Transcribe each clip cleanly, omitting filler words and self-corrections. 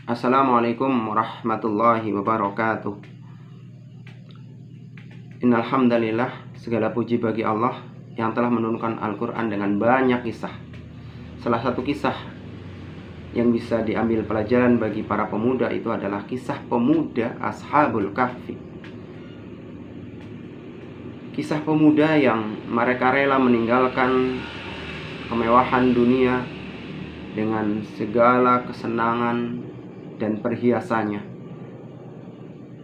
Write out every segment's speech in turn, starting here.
Assalamualaikum warahmatullahi wabarakatuh. Innal hamdalillah, segala puji bagi Allah yang telah menurunkan Al-Qur'an dengan banyak kisah. Salah satu kisah yang bisa diambil pelajaran bagi para pemuda itu adalah kisah pemuda Ashabul Kahfi. Kisah pemuda yang mereka rela meninggalkan kemewahan dunia dengan segala kesenangan dan perhiasannya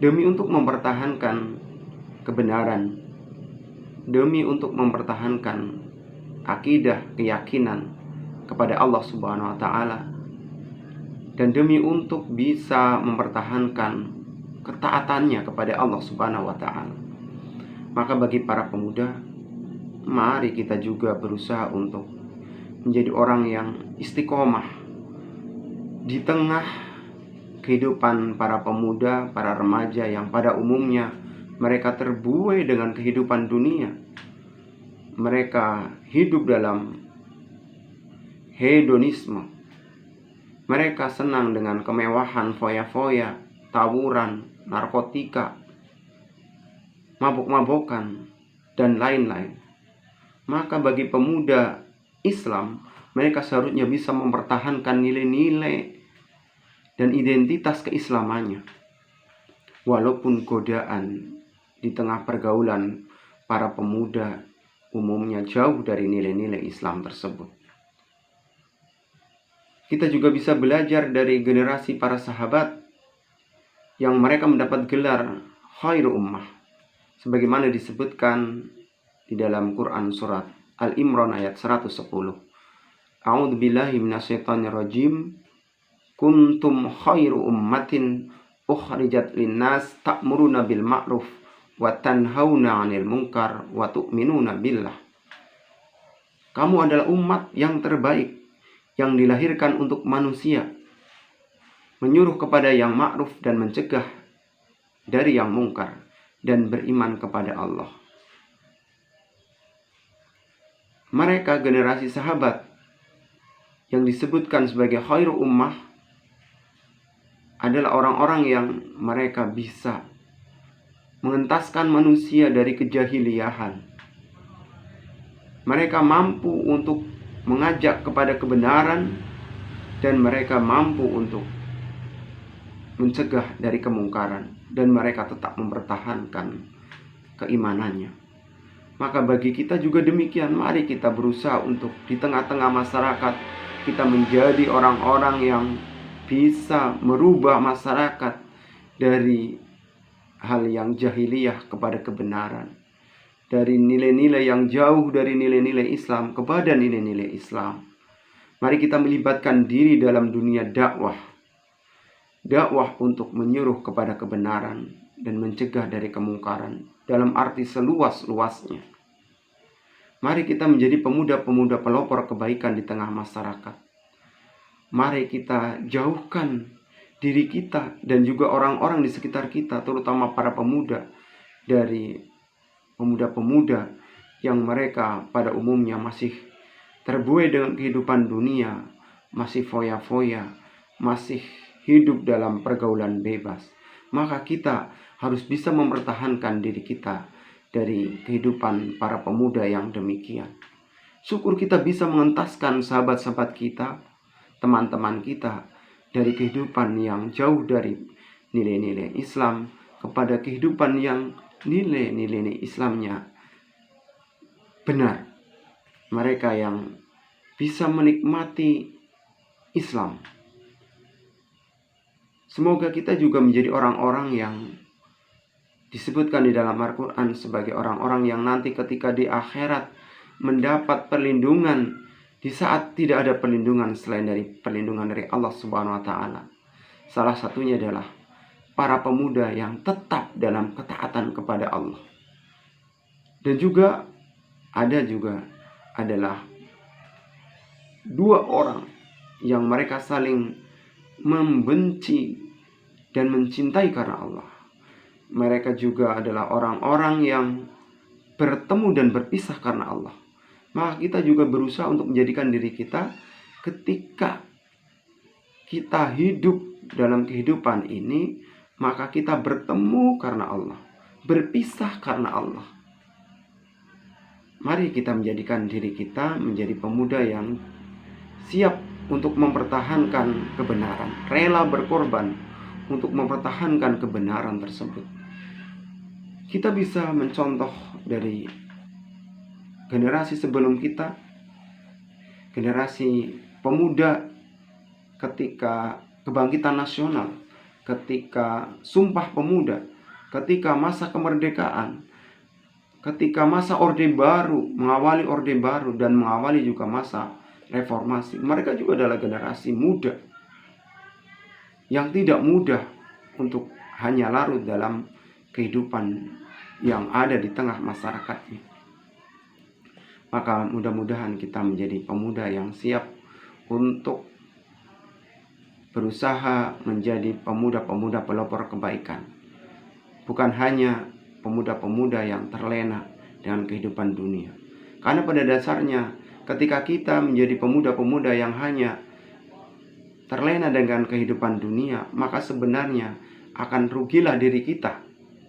demi untuk mempertahankan kebenaran, demi untuk mempertahankan akidah, keyakinan kepada Allah Subhanahu wa taala, dan demi untuk bisa mempertahankan ketaatannya kepada Allah Subhanahu wa taala. Maka bagi para pemuda, mari kita juga berusaha untuk menjadi orang yang istiqomah di tengah kehidupan para pemuda, para remaja yang pada umumnya mereka terbuai dengan kehidupan dunia. Mereka hidup dalam hedonisme. Mereka senang dengan kemewahan, foya-foya, tawuran, narkotika, mabuk-mabukan, dan lain-lain. Maka bagi pemuda Islam, mereka seharusnya bisa mempertahankan nilai-nilai dan identitas keislamannya, walaupun godaan di tengah pergaulan para pemuda umumnya jauh dari nilai-nilai Islam tersebut. Kita juga bisa belajar dari generasi para sahabat yang mereka mendapat gelar khairu ummah, sebagaimana disebutkan di dalam Quran surat Al-Imran ayat 110. A'udzu billahi minasyaitonir rajim. Kuntum khairu ummatin ukhrijat linnas ta'muruna bil ma'ruf wa tanhauna 'anil munkar wa tu'minuna billah. Kamu adalah umat yang terbaik yang dilahirkan untuk manusia, menyuruh kepada yang ma'ruf dan mencegah dari yang mungkar, dan beriman kepada Allah. Mereka generasi sahabat yang disebutkan sebagai khairu ummah adalah orang-orang yang mereka bisa mengentaskan manusia dari kejahiliahan. Mereka mampu untuk mengajak kepada kebenaran, dan mereka mampu untuk mencegah dari kemungkaran, dan mereka tetap mempertahankan keimanannya. Maka bagi kita juga demikian, mari kita berusaha untuk di tengah-tengah masyarakat kita menjadi orang-orang yang bisa merubah masyarakat dari hal yang jahiliyah kepada kebenaran, dari nilai-nilai yang jauh dari nilai-nilai Islam kepada nilai-nilai Islam. Mari kita melibatkan diri dalam dunia dakwah untuk menyuruh kepada kebenaran dan mencegah dari kemungkaran dalam arti seluas-luasnya. Mari kita menjadi pemuda-pemuda pelopor kebaikan di tengah masyarakat. Mari kita jauhkan diri kita dan juga orang-orang di sekitar kita, terutama para pemuda, dari pemuda-pemuda yang mereka pada umumnya masih terbuai dengan kehidupan dunia, masih foya-foya, masih hidup dalam pergaulan bebas. Maka kita harus bisa mempertahankan diri kita dari kehidupan para pemuda yang demikian. Syukur kita bisa mengentaskan sahabat-sahabat kita, teman-teman kita, dari kehidupan yang jauh dari nilai-nilai Islam kepada kehidupan yang nilai-nilai Islamnya benar. Mereka yang bisa menikmati Islam. Semoga kita juga menjadi orang-orang yang disebutkan di dalam Al-Quran sebagai orang-orang yang nanti ketika di akhirat mendapat perlindungan di saat tidak ada perlindungan selain dari perlindungan dari Allah Subhanahu wa taala. Salah satunya adalah para pemuda yang tetap dalam ketaatan kepada Allah. Dan juga adalah dua orang yang mereka saling membenci dan mencintai karena Allah. Mereka juga adalah orang-orang yang bertemu dan berpisah karena Allah. Maka kita juga berusaha untuk menjadikan diri kita ketika kita hidup dalam kehidupan ini, maka kita bertemu karena Allah, berpisah karena Allah. Mari kita menjadikan diri kita menjadi pemuda yang siap untuk mempertahankan kebenaran, rela berkorban untuk mempertahankan kebenaran tersebut. Kita bisa mencontoh dari generasi sebelum kita, generasi pemuda ketika kebangkitan nasional, ketika Sumpah Pemuda, ketika masa kemerdekaan, ketika masa Orde Baru, mengawali Orde Baru dan mengawali juga masa reformasi. Mereka juga adalah generasi muda yang tidak mudah untuk hanya larut dalam kehidupan yang ada di tengah masyarakatnya. Maka mudah-mudahan kita menjadi pemuda yang siap untuk berusaha menjadi pemuda-pemuda pelopor kebaikan. Bukan hanya pemuda-pemuda yang terlena dengan kehidupan dunia. Karena pada dasarnya ketika kita menjadi pemuda-pemuda yang hanya terlena dengan kehidupan dunia, maka sebenarnya akan rugilah diri kita.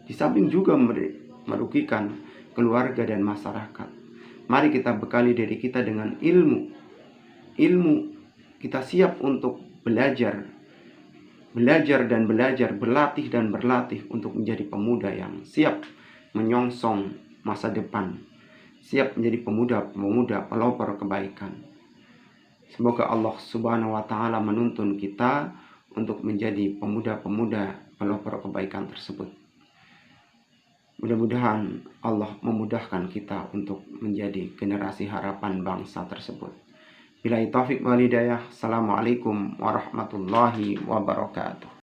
Di samping juga merugikan keluarga dan masyarakat. Mari kita bekali diri kita dengan ilmu. Ilmu, kita siap untuk belajar dan belajar, berlatih dan berlatih untuk menjadi pemuda yang siap menyongsong masa depan, siap menjadi pemuda-pemuda pelopor kebaikan. Semoga Allah Subhanahu wa Ta'ala menuntun kita untuk menjadi pemuda-pemuda pelopor kebaikan tersebut. Mudah-mudahan Allah memudahkan kita untuk menjadi generasi harapan bangsa tersebut. Billahi taufik wal hidayah. Assalamualaikum warahmatullahi wabarakatuh.